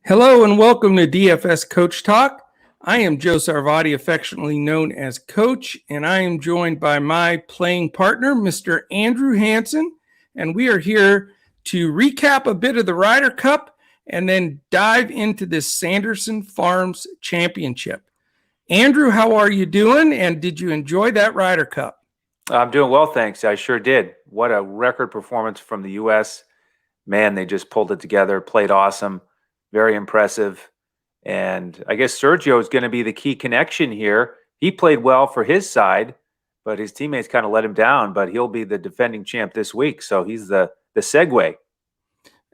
Hello and welcome to DFS Coach Talk. I am Joe Sarvati, affectionately known as Coach, and I am joined by my playing partner, Mr. Andrew Hansen, and we are here to recap a bit of the Ryder Cup and then dive into this Sanderson Farms Championship. Andrew, how are you doing, and did you enjoy that Ryder Cup? I'm doing well, thanks. I sure did. What a record performance from the U.S. Man, they just pulled it together, played awesome. Very impressive. And I guess Sergio is going to be the key connection here. He played well for his side, but his teammates kind of let him down. But he'll be the defending champ this week. So he's the segue.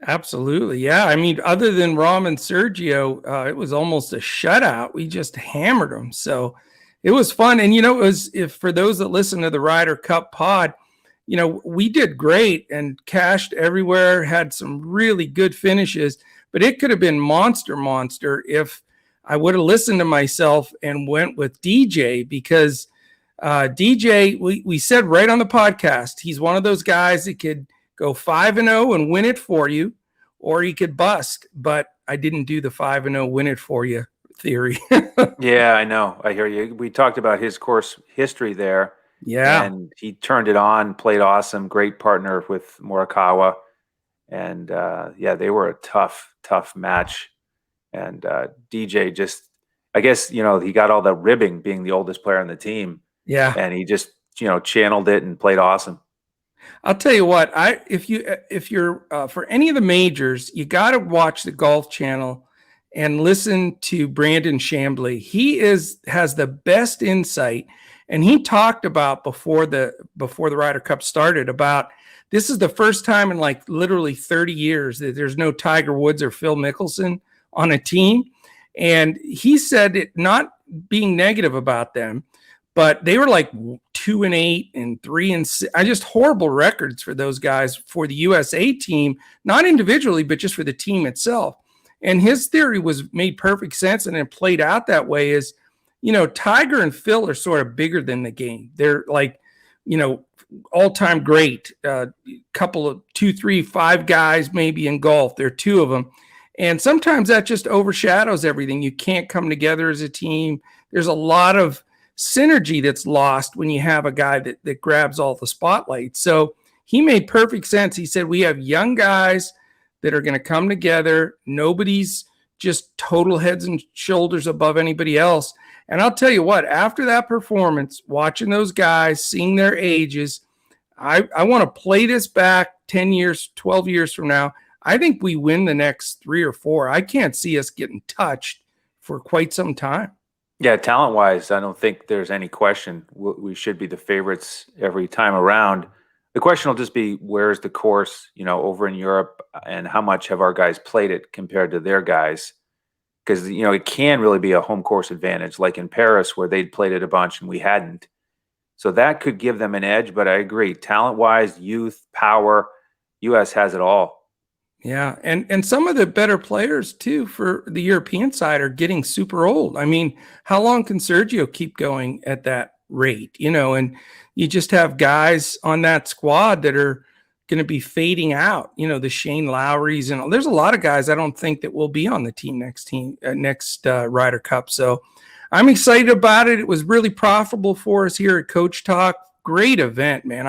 Absolutely. Yeah. I mean, other than Rom and Sergio, it was almost a shutout. We just hammered them. So it was fun. And, it was, if for those that listen to the Ryder Cup pod, we did great and cashed everywhere, had some really good finishes. But it could have been monster if I would have listened to myself and went with DJ, because DJ, we said right on the podcast, he's one of those guys that could go 5-0 and win it for you, or he could bust. But I didn't do the 5-0 win it for you theory. Yeah, I know. I hear you. We talked about his course history there. Yeah. And he turned it on, played awesome, great partner with Morikawa. And they were a tough match. And DJ just, I guess, he got all the ribbing being the oldest player on the team. Yeah. And he just, channeled it and played awesome. I'll tell you what, if you're for any of the majors, you got to watch the Golf Channel and listen to Brandon Chambly. He has the best insight. And he talked about before the Ryder Cup started about, this is the first time in like literally 30 years that there's no Tiger Woods or Phil Mickelson on a team. And he said it not being negative about them, but they were like 2-8 and 3-6. Just horrible records for those guys for the USA team, not individually, but just for the team itself. And his theory made perfect sense, and it played out that way is, Tiger and Phil are sort of bigger than the game. They're like, all-time great, couple of 2, 3, 5 guys maybe in golf. There are 2 of them. And sometimes that just overshadows everything. You can't come together as a team. There's a lot of synergy that's lost when you have a guy that grabs all the spotlight. So he made perfect sense. He said, we have young guys that are going to come together. Nobody's just total heads and shoulders above anybody else. And I'll tell you what, after that performance, watching those guys, seeing their ages, I want to play this back 10 years, 12 years from now. I think we win the next 3 or 4. I can't see us getting touched for quite some time. Yeah, talent-wise, I don't think there's any question. We should be the favorites every time around. The question will just be, where's the course, over in Europe, and how much have our guys played it compared to their guys? Because, it can really be a home course advantage, like in Paris where they'd played it a bunch and we hadn't. So that could give them an edge, but I agree. Talent-wise, youth, power, U.S. has it all. Yeah, and some of the better players, too, for the European side are getting super old. I mean, how long can Sergio keep going at that rate? And you just have guys on that squad that are going to be fading out, the Shane Lowrys, and there's a lot of guys I don't think that will be on the team next Ryder Cup. So I'm excited about it. It was really profitable for us here at Coach Talk. Great event, man.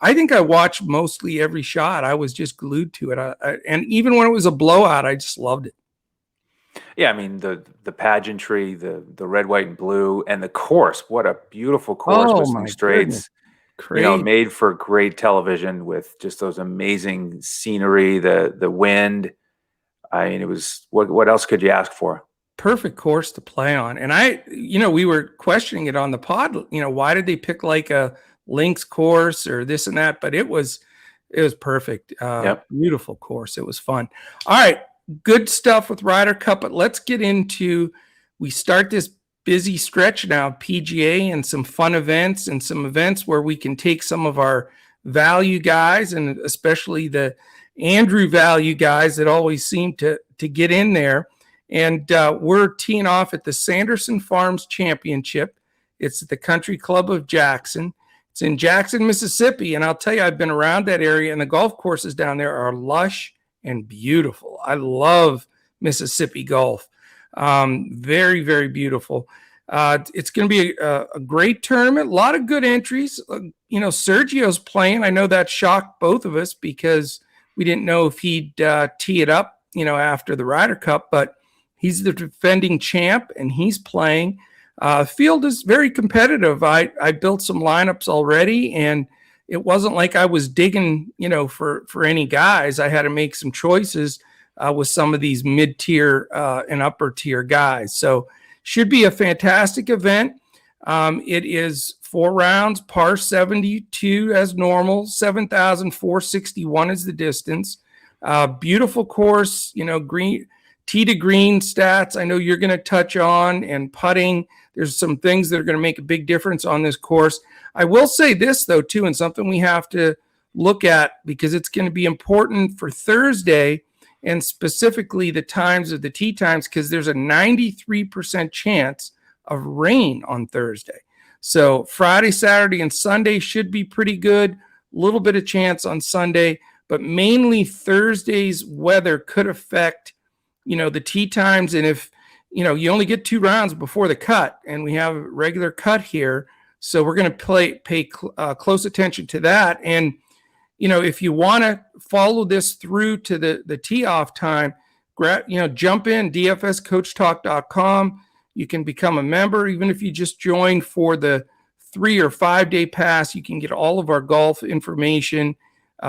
I think I watched mostly every shot. I was just glued to it. And even when it was a blowout, I just loved it. Yeah, I mean, the pageantry, the red, white, and blue, and the course. What a beautiful course with some straights. Made for great television with just those amazing scenery, the wind. I mean, it was, what else could you ask for? Perfect course to play on. And we were questioning it on the pod, why did they pick like a links course or this and that? But it was perfect. Yep. Beautiful course. It was fun. All right. Good stuff with Ryder Cup, but let's get into, we start this busy stretch now, PGA, and some fun events and some events where we can take some of our value guys, and especially the Andrew value guys that always seem to get in there. And we're teeing off at the Sanderson Farms Championship. It's at the Country Club of Jackson. It's in Jackson, Mississippi. And I'll tell you, I've been around that area, and the golf courses down there are lush and beautiful. I love Mississippi Gulf. Very, very beautiful. It's going to be a great tournament. A lot of good entries. Sergio's playing. I know that shocked both of us because we didn't know if he'd tee it up, after the Ryder Cup, but he's the defending champ and he's playing. Field is very competitive. I built some lineups already, and it wasn't like I was digging, for any guys. I had to make some choices with some of these mid-tier and upper-tier guys. So should be a fantastic event. It is 4 rounds, par 72 as normal, 7,461 is the distance. Beautiful course, green tee to green stats I know you're going to touch on, and putting. There's some things that are going to make a big difference on this course. I will say this, though, too, and something we have to look at because it's going to be important for Thursday, and specifically the times of the tee times, because there's a 93% chance of rain on Thursday. So Friday, Saturday, and Sunday should be pretty good. A little bit of chance on Sunday, but mainly Thursday's weather could affect, the tee times. And if, you only get 2 rounds before the cut, and we have a regular cut here, so we're going to pay close attention to that. And if you want to follow this through to the tee off time, jump in dfscoachtalk.com. You can become a member. Even if you just join for the 3 or 5 day pass, you can get all of our golf information,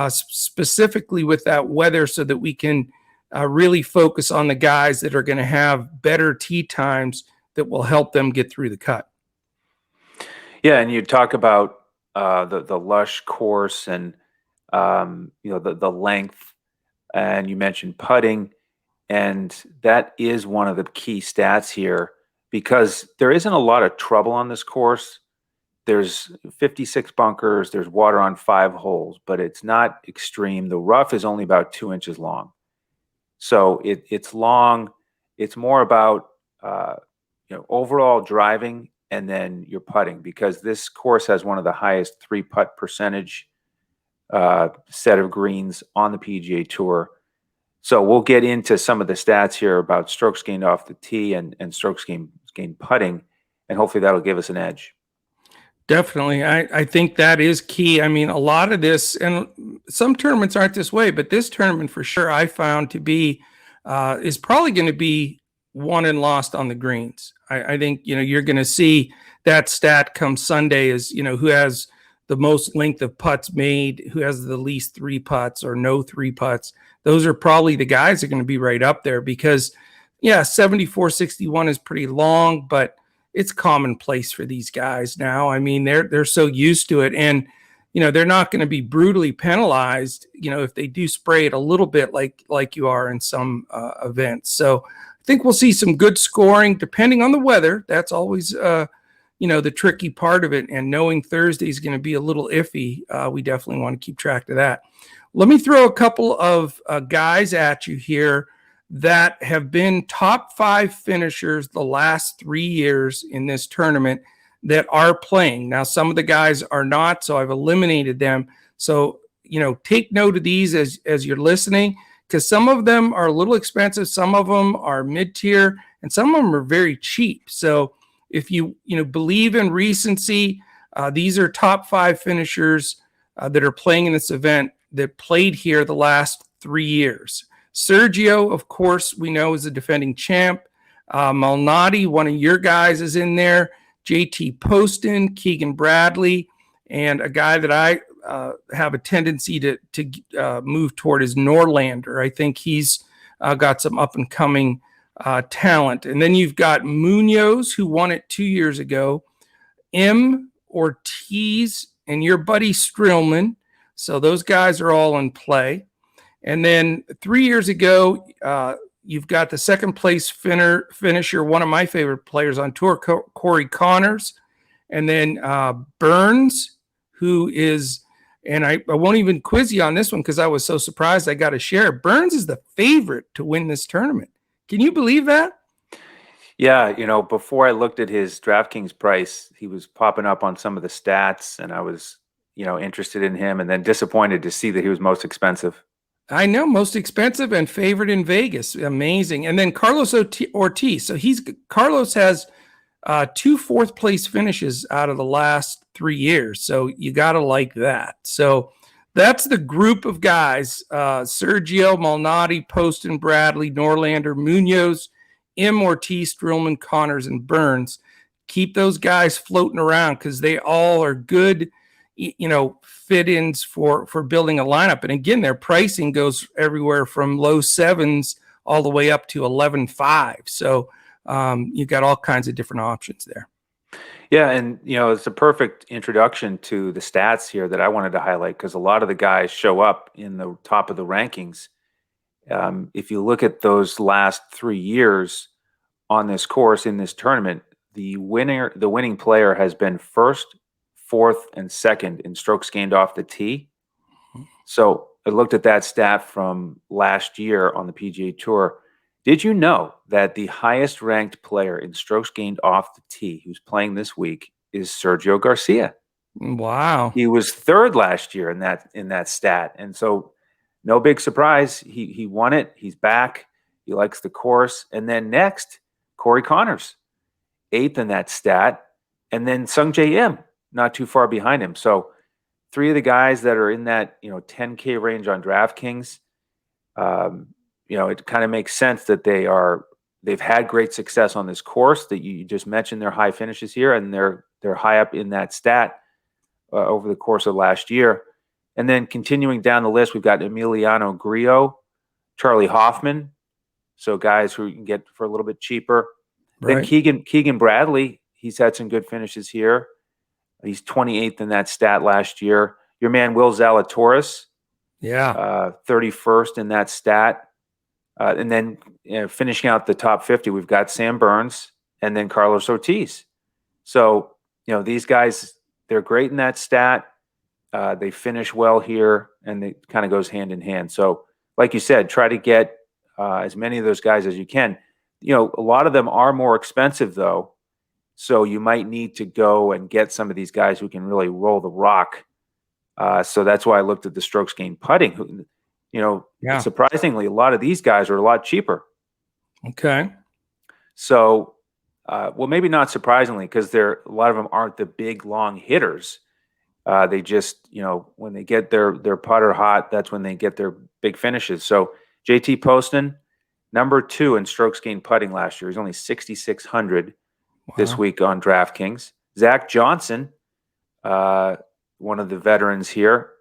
specifically with that weather, so that we can really focus on the guys that are going to have better tee times that will help them get through the cut. Yeah, and you talk about the lush course and the length, and you mentioned putting, and that is one of the key stats here because there isn't a lot of trouble on this course. There's 56 bunkers, there's water on 5 holes, but it's not extreme. The rough is only about 2 inches long. So it's long. It's more about overall driving and then your putting, because this course has one of the highest 3-putt percentage set of greens on the PGA Tour. So we'll get into some of the stats here about strokes gained off the tee and strokes gained putting, and hopefully that'll give us an edge. Definitely. I think that is key. I mean, a lot of this, and some tournaments aren't this way, but this tournament for sure I found to be is probably going to be won and lost on the greens. I think, you're going to see that stat come Sunday is, who has the most length of putts made, who has the least 3 putts or no 3 putts. Those are probably the guys that are going to be right up there because, 74-61 is pretty long, but it's commonplace for these guys now. I mean, they're so used to it, and they're not going to be brutally penalized, if they do spray it a little bit like you are in some events. So I think we'll see some good scoring depending on the weather. That's always the tricky part of it, and knowing Thursday is going to be a little iffy, we definitely want to keep track of that. Let me throw a couple of guys at you here that have been top 5 finishers the last 3 years in this tournament that are playing. Now, some of the guys are not, so I've eliminated them. So, take note of these as you're listening, because some of them are a little expensive, some of them are mid-tier, and some of them are very cheap. So if you believe in recency, these are top 5 finishers that are playing in this event that played here the last 3 years. Sergio, of course, we know is a defending champ. Malnati, one of your guys, is in there. JT Poston, Keegan Bradley, and a guy that I have a tendency to move toward is Norlander. I think he's got some up-and-coming talent. And then you've got Munoz, who won it 2 years ago, M. Ortiz, and your buddy Strillman. So those guys are all in play. And then 3 years ago, you've got the second place finisher, one of my favorite players on tour, Corey Connors. And then Burns, who is, and I won't even quiz you on this one because I was so surprised I got to share. Burns is the favorite to win this tournament. Can you believe that? Yeah, before I looked at his DraftKings price, he was popping up on some of the stats, and I was, interested in him, and then disappointed to see that he was most expensive. I know, most expensive and favorite in Vegas. Amazing. And then Carlos Ortiz. So Carlos has 2 fourth place finishes out of the last 3 years. So you got to like that. So that's the group of guys: Sergio, Malnati, Poston, Bradley, Norlander, Munoz, Ortiz, Strillman, Connors, and Burns. Keep those guys floating around because they all are good, fit-ins for building a lineup. And again, their pricing goes everywhere from low 7s all the way up to 11.5. So you've got all kinds of different options there. Yeah, and it's a perfect introduction to the stats here that I wanted to highlight, because a lot of the guys show up in the top of the rankings. If you look at those last 3 years on this course in this tournament, the winning player has been first, fourth, and second in strokes gained off the tee. So I looked at that stat from last year on the PGA Tour. Did you know that the highest ranked player in strokes gained off the tee who's playing this week is Sergio Garcia? Wow. He was third last year in that stat. And so no big surprise. He won it. He's back. He likes the course. And then next, Corey Connors, 8th in that stat. And then Sungjae Im, not too far behind him. So 3 of the guys that are in that 10K range on DraftKings, it kind of makes sense that they've had great success on this course that you just mentioned. Their high finishes here, and they're high up in that stat over the course of last year. And then continuing down the list, we've got Emiliano Grillo, Charlie Hoffman, so guys who you can get for a little bit cheaper. Right. Then Keegan Bradley, he's had some good finishes here. He's 28th in that stat last year. Your man Will Zalatoris, 31st in that stat. And then finishing out the top 50, we've got Sam Burns and then Carlos Ortiz. So, these guys, they're great in that stat. They finish well here, and it kind of goes hand in hand. So, like you said, try to get as many of those guys as you can. A lot of them are more expensive, though. So you might need to go and get some of these guys who can really roll the rock. So that's why I looked at the strokes gained putting. Surprisingly, a lot of these guys are a lot cheaper. Okay. So, maybe not surprisingly, because a lot of them aren't the big, long hitters. They just, when they get their putter hot, that's when they get their big finishes. So JT Poston, number 2 in strokes gained putting last year. He's only 6,600 this week on DraftKings. Zach Johnson, one of the veterans here,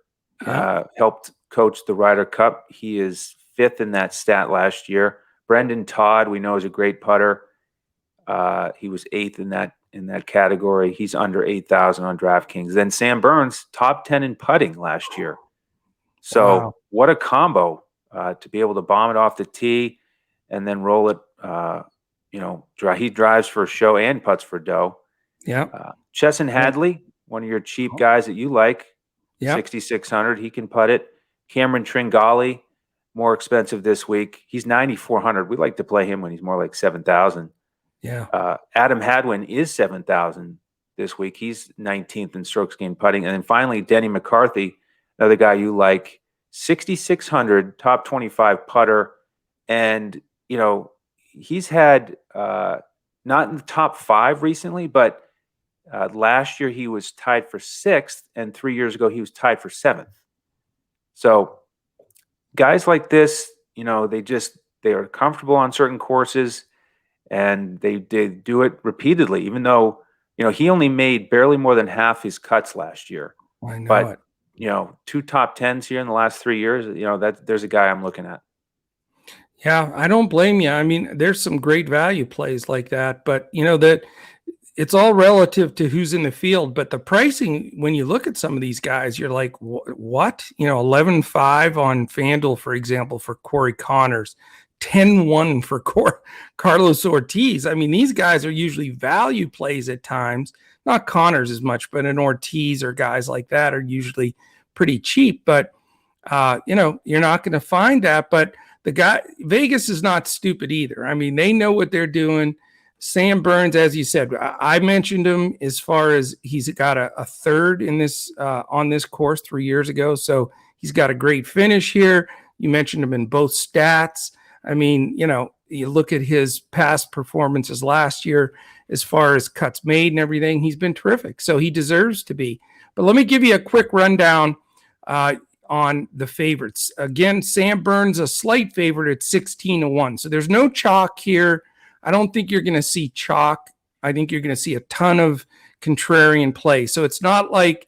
helped coach the Ryder Cup. He is 5th in that stat last year. Brendan Todd, we know, is a great putter. He was 8th in that category. He's under 8,000 on DraftKings. Then Sam Burns, top 10 in putting last year. So what a combo to be able to bomb it off the tee and then roll it. He drives for show and putts for dough. Yeah. Chesson Hadley, one of your cheap guys that you like, 6,600. He can putt it. Cameron Tringali, more expensive this week. He's 9,400. We like to play him when he's more like 7,000. Yeah. Adam Hadwin is 7,000 this week. He's 19th in strokes gained putting. And then finally, Denny McCarthy, another guy you like, 6,600, top 25 putter. And, he's had not in the top 5 recently, but last year he was tied for 6th, and 3 years ago he was tied for 7th. So guys like this, they are comfortable on certain courses, and they do it repeatedly, even though, he only made barely more than half his cuts last year. I know but, it. 2 top 10s here in the last 3 years, there's a guy I'm looking at. Yeah, I don't blame you. I mean, there's some great value plays like that, but that it's all relative to who's in the field. But the pricing, when you look at some of these guys, you're like, what? 11.5 on FanDuel, for example, for Corey Connors, 10.1 for Carlos Ortiz. I mean, these guys are usually value plays at times. Not Connors as much, but an Ortiz or guys like that are usually pretty cheap. But you're not going to find that. But Vegas is not stupid either. I mean, they know what they're doing. Sam Burns, as you said, I mentioned him as far as he's got a 3rd in this on this course 3 years ago. So he's got a great finish here. You mentioned him in both stats. I mean, you look at his past performances last year as far as cuts made and everything. He's been terrific, so he deserves to be. But let me give you a quick rundown on the favorites. Again, Sam Burns, a slight favorite at 16-1. So there's no chalk here. I don't think you're going to see chalk. I think you're going to see a ton of contrarian play. So it's not like,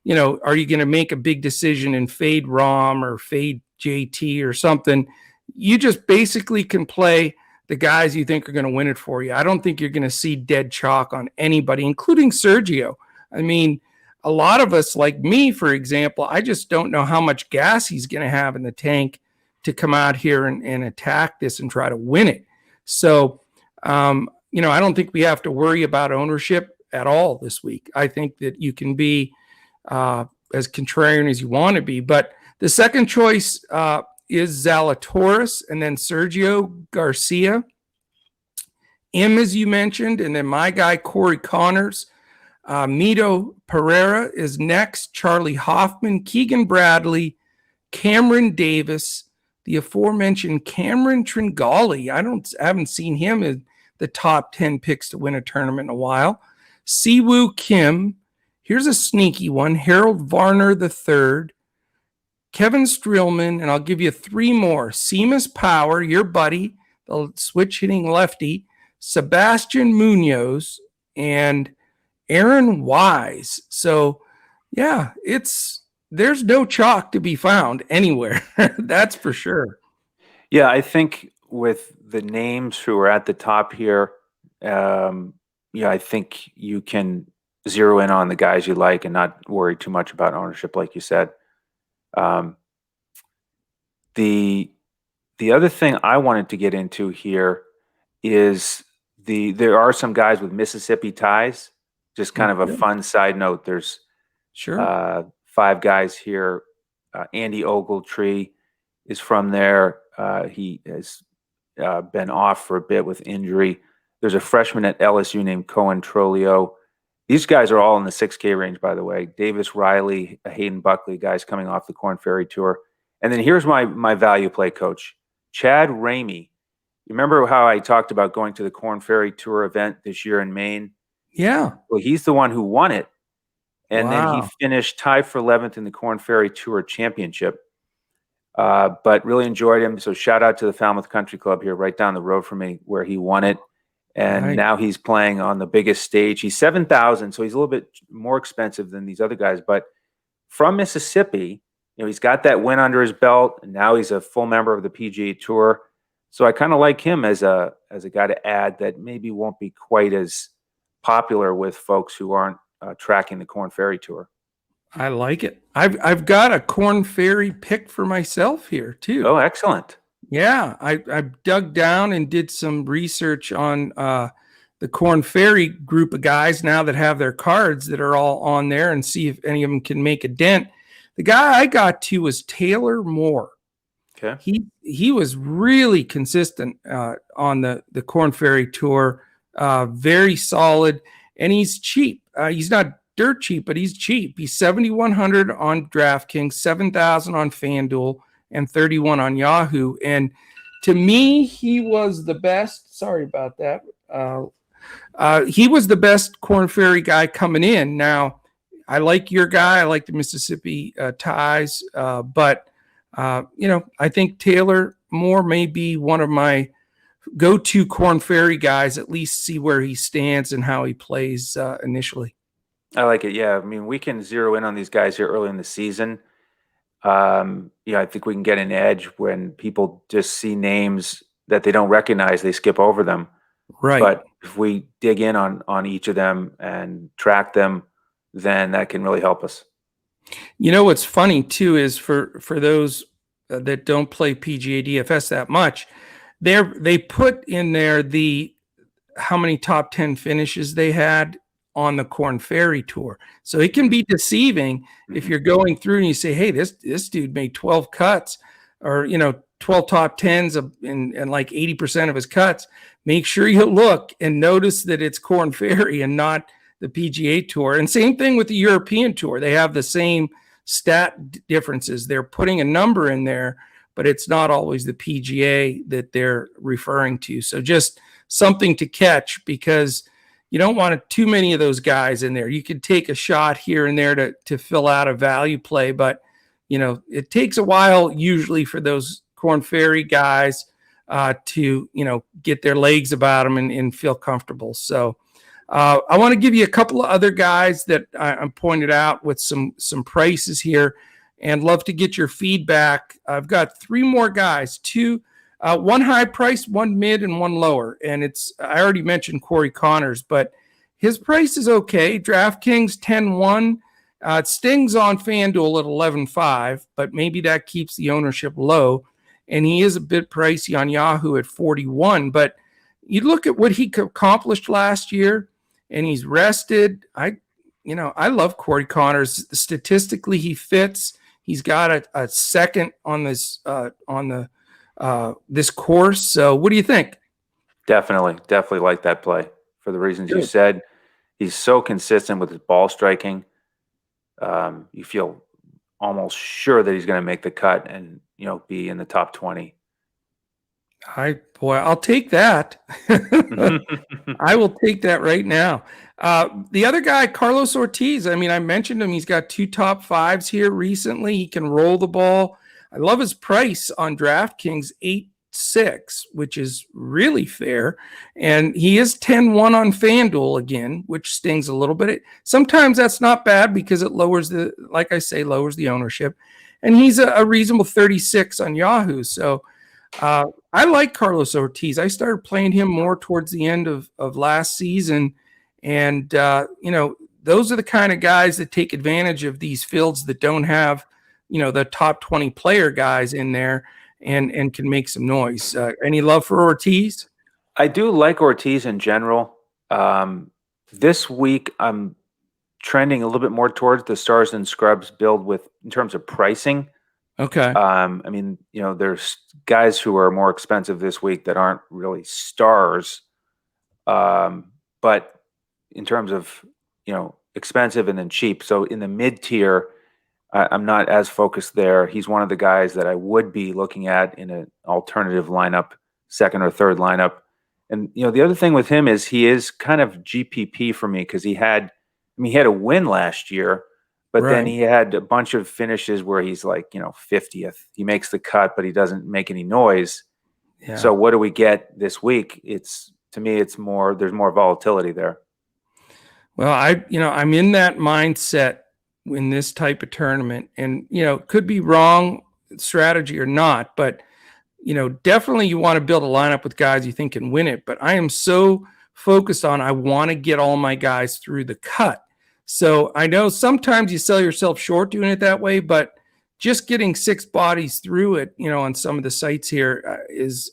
are you going to make a big decision and fade Rahm or fade JT or something? You just basically can play the guys you think are going to win it for you. I don't think you're going to see dead chalk on anybody, including Sergio. I mean, a lot of us, like me, for example, I just don't know how much gas he's going to have in the tank to come out here and attack this and try to win it. So, I don't think we have to worry about ownership at all this week. I think that you can be as contrarian as you want to be. But the second choice is Zalatoris, and then Sergio Garcia, as you mentioned, and then my guy Corey Connors. Mito Pereira is next. Charlie Hoffman, Keegan Bradley, Cameron Davis, the aforementioned Cameron Tringali. I haven't seen him in the top 10 picks to win a tournament in a while. Siwoo Kim. Here's a sneaky one. Harold Varner III, Kevin Streelman, and I'll give you three more. Seamus Power, your buddy, the switch hitting lefty, Sebastian Munoz, and Aaron Wise. So, yeah, there's no chalk to be found anywhere. That's for sure. Yeah, I think with the names who are at the top here, I think you can zero in on the guys you like and not worry too much about ownership, like you said. The other thing I wanted to get into here is there are some guys with Mississippi ties. Just kind of a fun side note. There's five guys here. Andy Ogletree is from there. He has been off for a bit with injury. There's a freshman at LSU named Cohen Trolio. These guys are all in the 6K range, by the way. Davis Riley, Hayden Buckley, guys coming off the Korn Ferry Tour. And then here's my value play coach, Chad Ramey. You remember how I talked about going to the Korn Ferry Tour event this year in Maine? Yeah. Well, he's the one who won it. And then he finished tied for 11th in the Korn Ferry Tour Championship. But really enjoyed him. So shout out to the Falmouth Country Club here right down the road from me where he won it. And now he's playing on the biggest stage. He's 7,000, so he's a little bit more expensive than these other guys. But from Mississippi, he's got that win under his belt, and now he's a full member of the PGA Tour. So I kind of like him as a guy to add that maybe won't be quite as popular with folks who aren't tracking the Korn Ferry Tour. I like it. I've got a Korn Ferry pick for myself here too. Oh, excellent. Yeah, I dug down and did some research on the Korn Ferry group of guys now that have their cards that are all on there and see if any of them can make a dent. The guy I got to was Taylor Moore. Okay. He was really consistent on the Korn Ferry Tour, very solid, and he's cheap. He's not dirt cheap, but he's cheap. He's 7,100 on DraftKings, 7,000 on FanDuel, and 31 on Yahoo. And to me, he was the best. Sorry about that. He was the best Korn Ferry guy coming in. Now, I like your guy. I like the Mississippi ties. But I think Taylor Moore may be one of my go-to Korn Ferry guys, at least see where he stands and how he plays initially. I like it. Yeah. I mean, we can zero in on these guys here early in the season. I think we can get an edge when people just see names that they don't recognize, they skip over them. Right. But if we dig in on each of them and track them, then that can really help us. What's funny too is for those that don't play PGA DFS that much, they put in there how many top 10 finishes they had on the Korn Ferry Tour. So it can be deceiving if you're going through and you say, hey, this dude made 12 cuts or, 12 top 10s and like 80% of his cuts. Make sure you look and notice that it's Korn Ferry and not the PGA Tour. And same thing with the European Tour. They have the same stat differences. They're putting a number in there, but it's not always the PGA that they're referring to. So just something to catch, because you don't want too many of those guys in there. You could take a shot here and there to fill out a value play, but it takes a while usually for those Korn Ferry guys to get their legs about them and feel comfortable. So I want to give you a couple of other guys that I pointed out with some prices here, and love to get your feedback. I've got 3 more guys, one high price, one mid, and one lower. And I already mentioned Corey Connors, but his price is okay. DraftKings 10-1. It stings on FanDuel at 11.5, but maybe that keeps the ownership low. And he is a bit pricey on Yahoo at 41. But you look at what he accomplished last year, and he's rested. I love Corey Connors. Statistically, he fits. He's got a second on this this course. So what do you think? Definitely like that play for the reasons you said. He's so consistent with his ball striking. You feel almost sure that he's going to make the cut and be in the top 20. I'll take that. I will take that right now. The other guy, Carlos Ortiz. I mean, I mentioned him. He's got 2 top 5s here recently. He can roll the ball. I love his price on DraftKings, 8.6, which is really fair. And he is 10-1 on FanDuel again, which stings a little bit. Sometimes that's not bad because it lowers the ownership. And he's a reasonable 36 on Yahoo. So I like Carlos Ortiz. I started playing him more towards the end of last season. And, those are the kind of guys that take advantage of these fields that don't have, the top 20 player guys in there and can make some noise. Any love for Ortiz? I do like Ortiz in general. This week, I'm trending a little bit more towards the Stars and Scrubs build in terms of pricing. Okay. There's guys who are more expensive this week that aren't really stars. But in terms of, expensive and then cheap. So in the mid tier, I'm not as focused there. He's one of the guys that I would be looking at in an alternative lineup, second or third lineup. And, the other thing with him is he is kind of GPP for me because he had a win last year, but then he had a bunch of finishes where he's like, 50th. He makes the cut, but he doesn't make any noise. Yeah. So what do we get this week? To me, there's more volatility there. Well, I'm in that mindset in this type of tournament, and, could be wrong strategy or not, but, definitely you want to build a lineup with guys you think can win it. But I am so focused on, I want to get all my guys through the cut. So I know sometimes you sell yourself short doing it that way, but just getting 6 bodies through it, on some of the sites here is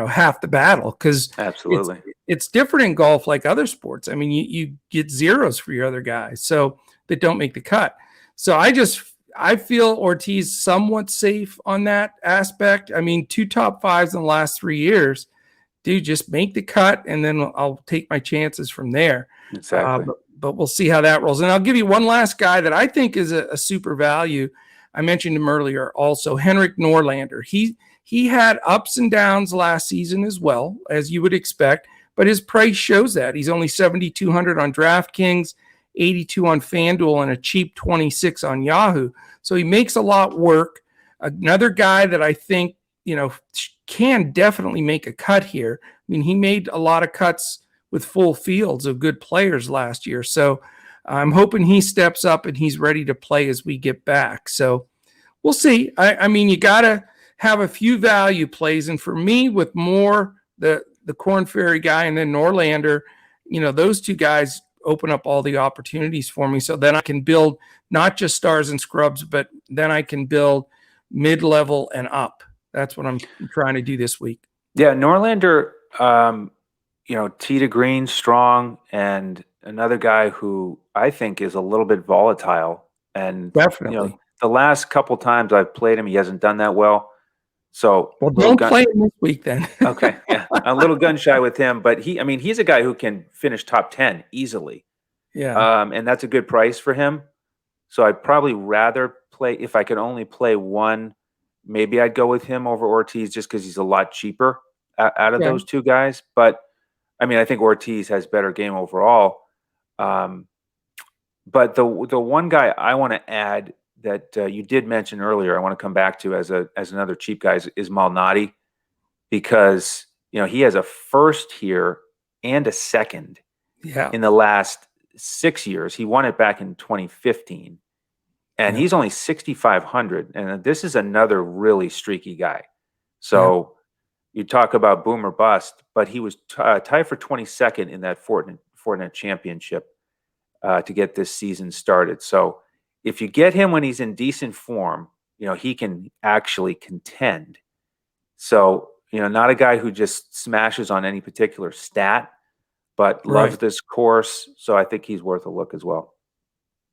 half the battle, because absolutely it's different in golf like other sports. I mean, you get zeros for your other guys, so that don't make the cut. So I feel Ortiz somewhat safe on that aspect. I mean, 2 top 5s in the last 3 years. Dude, just make the cut, and then I'll take my chances from there. Exactly. But we'll see how that rolls. And I'll give you one last guy that I think is a super value. I mentioned him earlier also, Henrik Norlander. He had ups and downs last season as well, as you would expect, but his price shows that. He's only 7,200 on DraftKings, 82 on FanDuel, and a cheap 26 on Yahoo. So he makes a lot work. Another guy that I think, can definitely make a cut here. I mean, he made a lot of cuts with full fields of good players last year. So I'm hoping he steps up and he's ready to play as we get back. So we'll see. I mean, you got to have a few value plays. And for me, with more the Korn Ferry guy and then Norlander, those 2 guys open up all the opportunities for me. So then I can build not just Stars and Scrubs, but then I can build mid-level and up. That's what I'm trying to do this week. Yeah, Norlander, tee to green, strong, and another guy who I think is a little bit volatile. And definitely, the last couple times I've played him, he hasn't done that well. So don't play him this week then. Okay, yeah, I'm a little gun shy with him, but he's a guy who can finish top 10 easily. Yeah, and that's a good price for him. So I'd probably rather play, if I could only play one maybe I'd go with him over Ortiz just because he's a lot cheaper out of Yeah. those two guys. But I mean, I think Ortiz has better game overall. But the one guy I want to add that you did mention earlier, I want to come back to as another cheap guy is Malnati, because he has a first here and a second in the last 6 years. He won it back in 2015, and he's only 6,500. And this is another really streaky guy. So you talk about boom or bust, but he was tied for 22nd in that Fortinet Championship to get this season started. So if you get him when he's in decent form, he can actually contend. So, not a guy who just smashes on any particular stat, but loves this course. So I think he's worth a look as well.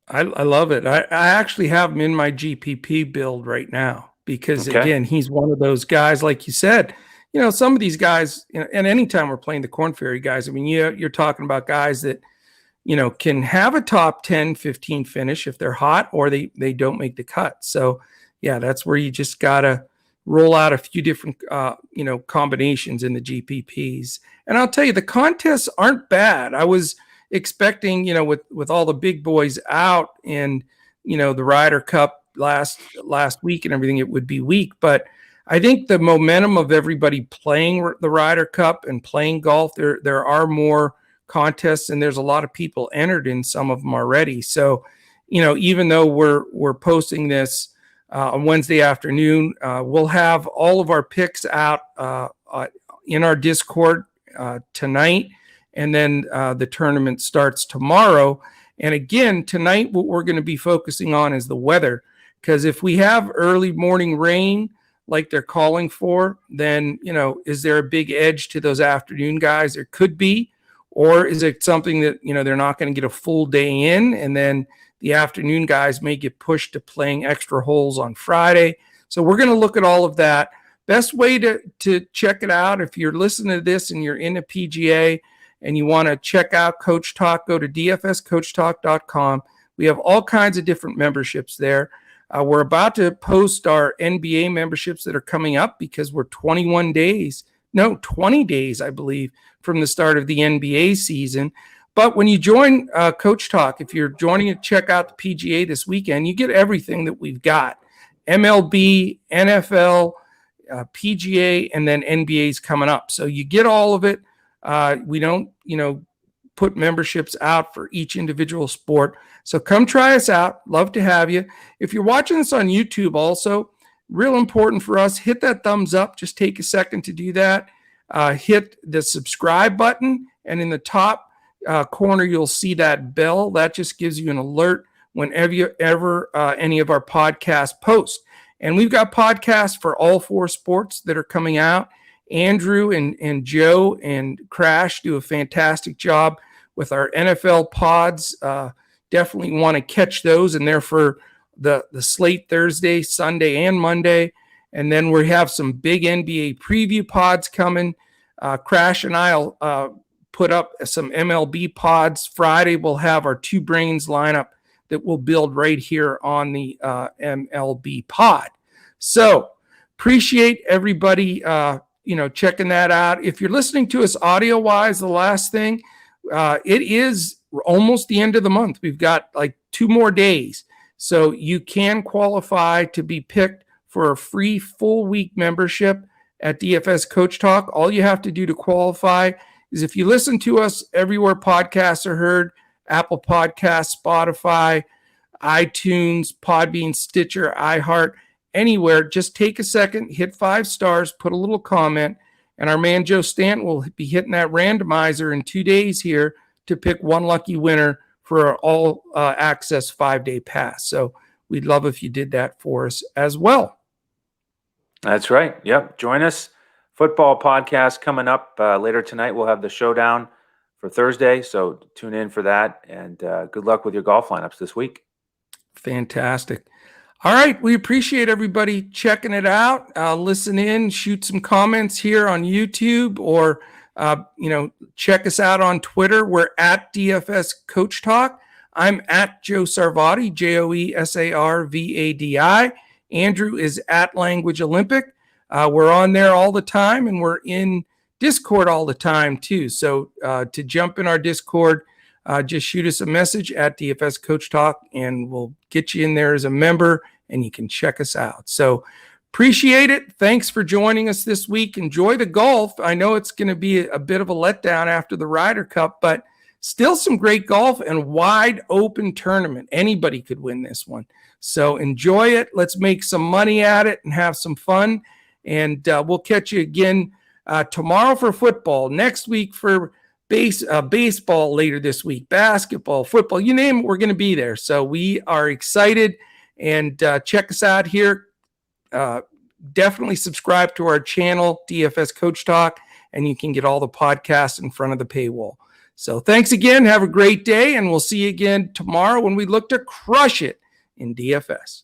I love it. I actually have him in my GPP build right now because, again, he's one of those guys, like you said, some of these guys, and anytime we're playing the Corn Ferry guys, I mean, you're talking about guys that, can have a top 10, 15 finish if they're hot or they don't make the cut. So, yeah, that's where you just got to roll out a few different, combinations in the GPPs. And I'll tell you, the contests aren't bad. I was expecting, with all the big boys out and, the Ryder Cup last week and everything, it would be weak. But I think the momentum of everybody playing the Ryder Cup and playing golf, there are more contests, and there's a lot of people entered in some of them already. So, even though we're posting this on Wednesday afternoon, we'll have all of our picks out in our Discord tonight, and then the tournament starts tomorrow. And again, tonight, what we're going to be focusing on is the weather, because if we have early morning rain like they're calling for, then, is there a big edge to those afternoon guys? There could be. Or is it something that, they're not going to get a full day in, and then the afternoon guys may get pushed to playing extra holes on Friday? So we're going to look at all of that. Best way to check it out, if you're listening to this and you're in a PGA and you want to check out Coach Talk, go to dfscoachtalk.com. We have all kinds of different memberships there. We're about to post our NBA memberships that are coming up because we're 20 days, I believe, from the start of the NBA season. But when you join Coach Talk, if you're joining to check out the PGA this weekend, you get everything that we've got. MLB, NFL, PGA, and then NBA's coming up. So you get all of it. We don't, put memberships out for each individual sport. So come try us out. Love to have you. If you're watching this on YouTube also, real important for us, hit that thumbs up. Just take a second to do that. Hit the subscribe button, and in the top corner, you'll see that bell. That just gives you an alert whenever any of our podcasts post. And we've got podcasts for all four sports that are coming out. Andrew and Joe and Crash do a fantastic job with our NFL pods. Definitely want to catch those, and they're for the slate Thursday, Sunday, and Monday. And then we have some big NBA preview pods coming. Crash and I'll put up some MLB pods. Friday, we'll have our Two Brains lineup that we'll build right here on the MLB pod. So appreciate everybody, checking that out. If you're listening to us audio-wise, the last thing, it is almost the end of the month. We've got like 2 more days. So you can qualify to be picked for a free full week membership at DFS Coach Talk. All you have to do to qualify is if you listen to us everywhere podcasts are heard, Apple Podcasts, Spotify, iTunes, Podbean, Stitcher, iHeart, anywhere, just take a second, hit 5 stars, put a little comment, and our man Joe Stanton will be hitting that randomizer in 2 days here to pick one lucky winner for our all access 5-day pass. So we'd love if you did that for us as well. That's right. Yep. Join us. Football podcast coming up later tonight. We'll have the showdown for Thursday. So tune in for that. And good luck with your golf lineups this week. Fantastic. All right. We appreciate everybody checking it out. Listen in, shoot some comments here on YouTube, or, check us out on Twitter. We're at DFS Coach Talk. I'm at Joe Sarvadi, JoeSarvadi. Andrew is at Language Olympic. We're on there all the time, and we're in Discord all the time too. So to jump in our Discord, just shoot us a message at DFS Coach Talk, and we'll get you in there as a member, and you can check us out. So appreciate it. Thanks for joining us this week. Enjoy the golf. I know it's going to be a bit of a letdown after the Ryder Cup, but still some great golf and wide open tournament. Anybody could win this one. So enjoy it. Let's make some money at it and have some fun. And we'll catch you again tomorrow for football, next week for baseball, later this week, basketball, football, you name it, we're going to be there. So we are excited, and check us out here. Definitely subscribe to our channel, DFS Coach Talk, and you can get all the podcasts in front of the paywall. So thanks again. Have a great day, and we'll see you again tomorrow when we look to crush it in DFS.